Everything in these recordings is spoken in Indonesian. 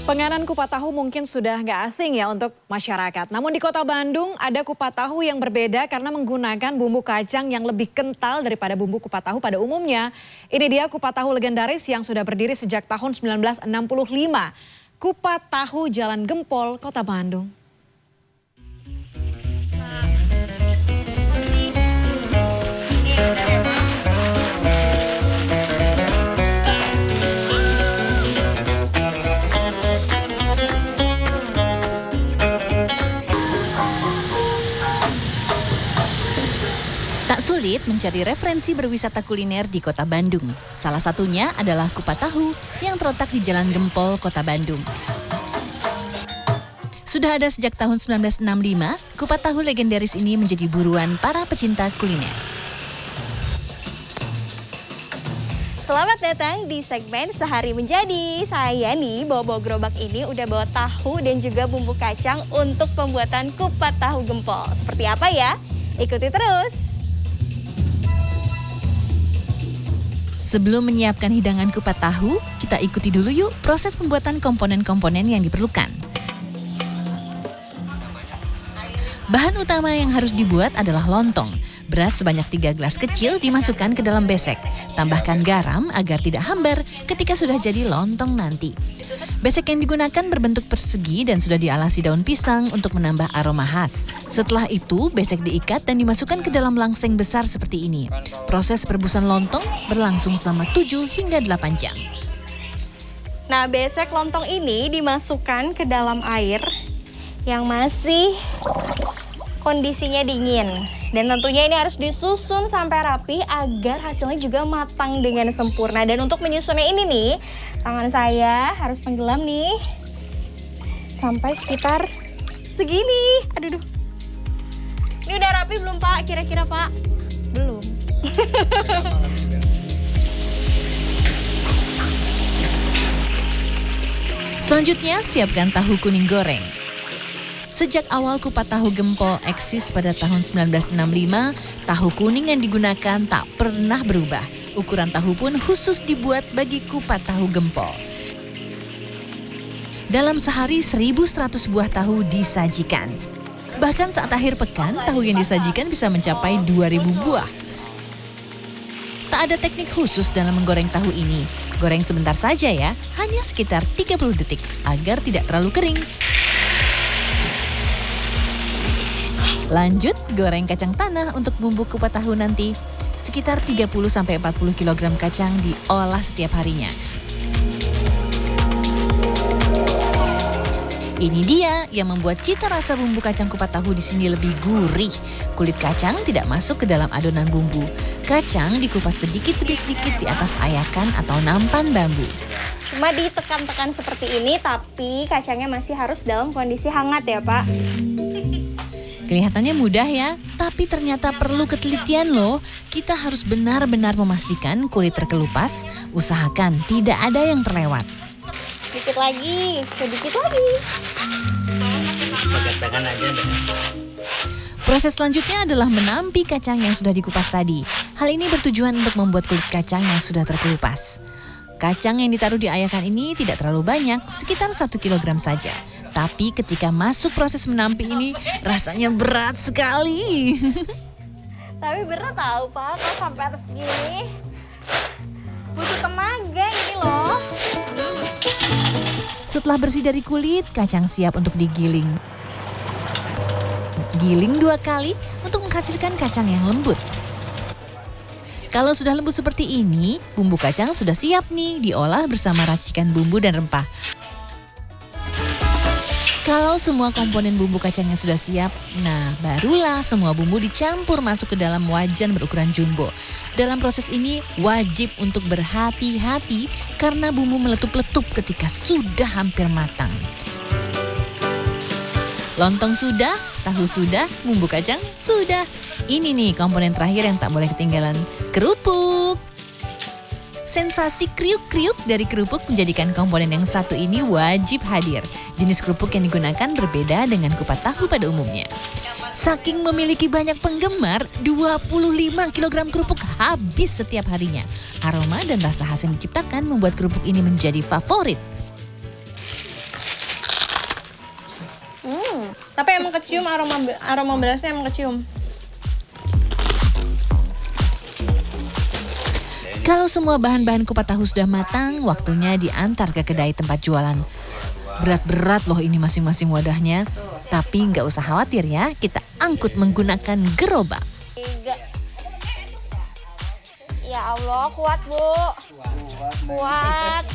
Penganan kupat tahu mungkin sudah nggak asing ya untuk masyarakat. Namun di kota Bandung ada kupat tahu yang berbeda karena menggunakan bumbu kacang yang lebih kental daripada bumbu kupat tahu pada umumnya. Ini dia kupat tahu legendaris yang sudah berdiri sejak tahun 1965. Kupat tahu Jalan Gempol, Kota Bandung. Tak sulit mencari referensi berwisata kuliner di kota Bandung. Salah satunya adalah kupat tahu yang terletak di Jalan Gempol, Kota Bandung. Sudah ada sejak tahun 1965, kupat tahu legendaris ini menjadi buruan para pecinta kuliner. Selamat datang di segmen Sehari Menjadi. Saya nih bawa gerobak ini udah bawa tahu dan juga bumbu kacang untuk pembuatan kupat tahu gempol. Seperti apa ya? Ikuti terus. Sebelum menyiapkan hidangan kupat tahu, kita ikuti dulu yuk proses pembuatan komponen-komponen yang diperlukan. Bahan utama yang harus dibuat adalah lontong. Beras sebanyak 3 gelas kecil dimasukkan ke dalam besek. Tambahkan garam agar tidak hambar ketika sudah jadi lontong nanti. Besek yang digunakan berbentuk persegi dan sudah dialasi daun pisang untuk menambah aroma khas. Setelah itu, besek diikat dan dimasukkan ke dalam langseng besar seperti ini. Proses perebusan lontong berlangsung selama 7 hingga 8 jam. Nah, besek lontong ini dimasukkan ke dalam air yang masih kondisinya dingin. Dan tentunya ini harus disusun sampai rapi agar hasilnya juga matang dengan sempurna. Dan untuk menyusunnya ini nih, tangan saya harus tenggelam nih sampai sekitar segini. Aduh. Ini udah rapi belum Pak? Kira-kira Pak? Belum. Selanjutnya, siapkan tahu kuning goreng. Sejak awal kupat tahu gempol eksis pada tahun 1965, tahu kuning yang digunakan tak pernah berubah. Ukuran tahu pun khusus dibuat bagi kupat tahu gempol. Dalam sehari 1.100 buah tahu disajikan. Bahkan saat akhir pekan, tahu yang disajikan bisa mencapai 2.000 buah. Tak ada teknik khusus dalam menggoreng tahu ini. Goreng sebentar saja ya, hanya sekitar 30 detik agar tidak terlalu kering. Lanjut, goreng kacang tanah untuk bumbu kupat tahu nanti. Sekitar 30-40 kg kacang diolah setiap harinya. Ini dia yang membuat cita rasa bumbu kacang kupat tahu di sini lebih gurih. Kulit kacang tidak masuk ke dalam adonan bumbu. Kacang dikupas sedikit demi sedikit di atas ayakan atau nampan bambu. Cuma ditekan-tekan seperti ini, tapi kacangnya masih harus dalam kondisi hangat ya Pak. Kelihatannya mudah ya, tapi ternyata perlu ketelitian loh. Kita harus benar-benar memastikan kulit terkelupas, usahakan tidak ada yang terlewat. Sedikit lagi, sedikit lagi. Proses selanjutnya adalah menampi kacang yang sudah dikupas tadi. Hal ini bertujuan untuk membuat kulit kacang yang sudah terkelupas. Kacang yang ditaruh di ayakan ini tidak terlalu banyak, sekitar 1 kilogram saja. Tapi ketika masuk proses menampi ini, rasanya berat sekali. Tapi berat tahu Pak, kalau sampai atas gini. Butuh tenaga ini loh. Setelah bersih dari kulit, kacang siap untuk digiling. Giling 2 kali untuk menghasilkan kacang yang lembut. Kalau sudah lembut seperti ini, bumbu kacang sudah siap nih diolah bersama racikan bumbu dan rempah. Kalau semua komponen bumbu kacangnya sudah siap, nah barulah semua bumbu dicampur masuk ke dalam wajan berukuran jumbo. Dalam proses ini wajib untuk berhati-hati karena bumbu meletup-letup ketika sudah hampir matang. Lontong sudah, tahu sudah, bumbu kacang sudah. Ini nih komponen terakhir yang tak boleh ketinggalan, kerupuk. Sensasi kriuk-kriuk dari kerupuk menjadikan komponen yang satu ini wajib hadir. Jenis kerupuk yang digunakan berbeda dengan kupat tahu pada umumnya. Saking memiliki banyak penggemar, 25 kg kerupuk habis setiap harinya. Aroma dan rasa khas yang diciptakan membuat kerupuk ini menjadi favorit. Tapi emang kecium aroma berasnya emang kecium. Kalau semua bahan-bahan kupat tahu sudah matang, waktunya diantar ke kedai tempat jualan. Berat-berat loh ini masing-masing wadahnya. Tapi nggak usah khawatir ya, kita angkut menggunakan gerobak. 3. Ya Allah, kuat Bu. Kuat.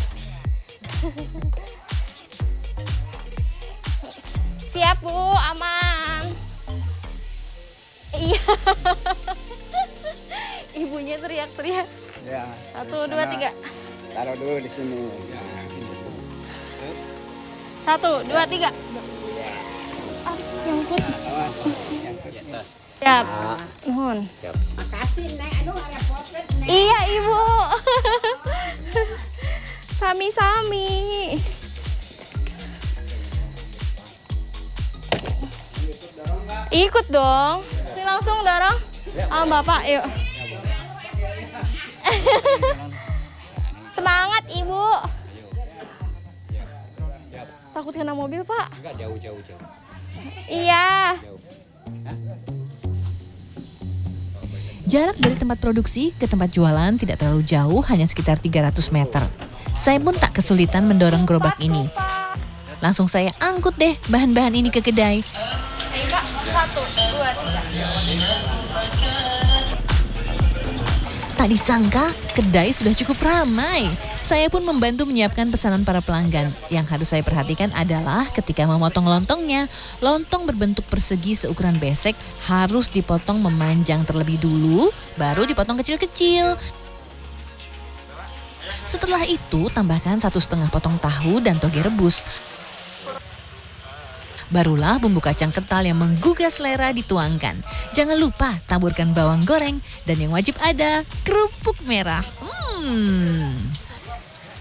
Siap Bu, aman. Iya. Ibunya teriak-teriak. Ya. 1, 2, 3. Taruh dulu di sini. Ya. 1, 2, 3. Nyangkut. Siap. Mohon. Makasih Nek, aduh repotnya Nek. Iya Ibu. Sami-sami. Ikut dong. Ini langsung dorong. Bapak, yuk. Semangat Ibu. Takut kena mobil Pak? Enggak jauh. Iya. Jarak dari tempat produksi ke tempat jualan tidak terlalu jauh, hanya sekitar 300 meter. Saya pun tak kesulitan mendorong gerobak ini. Langsung saya angkut deh bahan-bahan ini ke kedai. Ayo Pak, 1, 2, 3. Tak disangka, kedai sudah cukup ramai. Saya pun membantu menyiapkan pesanan para pelanggan. Yang harus saya perhatikan adalah ketika memotong lontongnya, lontong berbentuk persegi seukuran besek harus dipotong memanjang terlebih dulu, baru dipotong kecil-kecil. Setelah itu, tambahkan 1,5 potong tahu dan toge rebus. Barulah bumbu kacang kental yang menggugah selera dituangkan. Jangan lupa taburkan bawang goreng dan yang wajib ada kerupuk merah.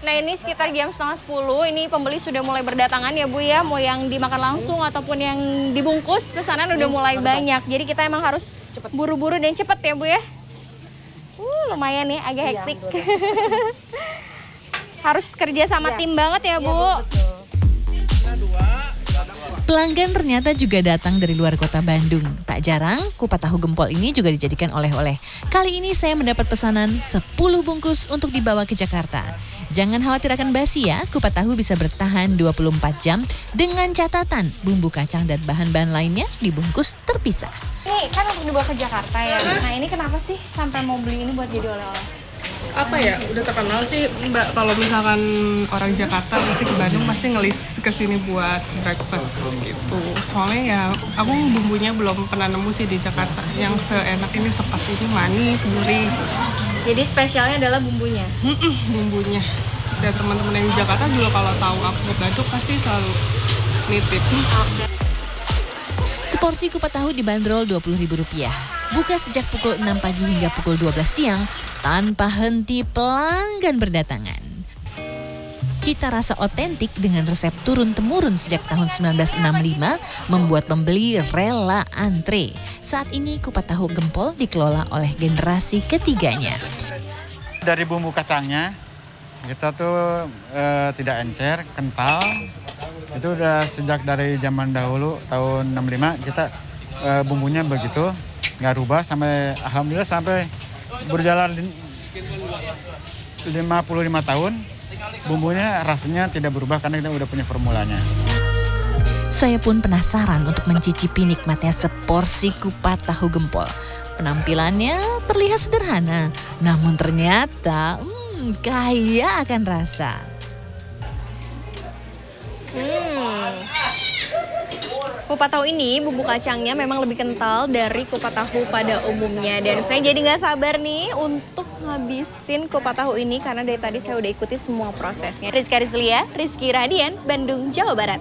Nah ini sekitar jam 9:30, ini pembeli sudah mulai berdatangan ya Bu ya. Mau yang dimakan langsung ataupun yang dibungkus, pesanan udah mulai banyak. Jadi kita emang harus buru-buru dan cepet ya Bu ya. Lumayan nih, agak hektik. Harus kerja sama tim banget ya Bu. Pelanggan ternyata juga datang dari luar kota Bandung. Tak jarang, kupat tahu gempol ini juga dijadikan oleh-oleh. Kali ini saya mendapat pesanan 10 bungkus untuk dibawa ke Jakarta. Jangan khawatir akan basi ya, kupat tahu bisa bertahan 24 jam dengan catatan bumbu kacang dan bahan-bahan lainnya dibungkus terpisah. Ini kan untuk dibawa ke Jakarta ya. Nah ini kenapa sih sampai mau beli ini buat jadi oleh-oleh? Apa ya, udah terkenal sih Mbak, kalau misalkan orang Jakarta pasti ke Bandung pasti ngelis ke sini buat breakfast gitu. Soalnya ya aku bumbunya belum pernah nemu sih di Jakarta yang seenak ini, sepas ini, manis, gurih. Jadi spesialnya adalah bumbunya. Bumbunya. Dan teman-teman yang di Jakarta juga kalau tahu aku ke Bandung pasti selalu nitip. Seporsi kupat tahu dibanderol Rp20.000. Buka sejak pukul 6 pagi hingga pukul 12 siang. Tanpa henti pelanggan berdatangan. Cita rasa otentik dengan resep turun-temurun sejak tahun 1965 membuat pembeli rela antre. Saat ini kupat tahu gempol dikelola oleh generasi ketiganya. Dari bumbu kacangnya, kita tuh tidak encer, kental. Itu udah sejak dari zaman dahulu, tahun 65 kita bumbunya begitu, nggak rubah sampai alhamdulillah sampai berjalan 55 tahun, bumbunya rasanya tidak berubah karena kita udah punya formulanya. Saya pun penasaran untuk mencicipi nikmatnya seporsi kupat tahu gempol. Penampilannya terlihat sederhana, namun ternyata kaya akan rasa. Kupat tahu ini bumbu kacangnya memang lebih kental dari kupat tahu pada umumnya. Dan saya jadi nggak sabar nih untuk ngabisin kupat tahu ini karena dari tadi saya udah ikuti semua prosesnya. Rizka Rizlia, Rizky Radian, Bandung, Jawa Barat.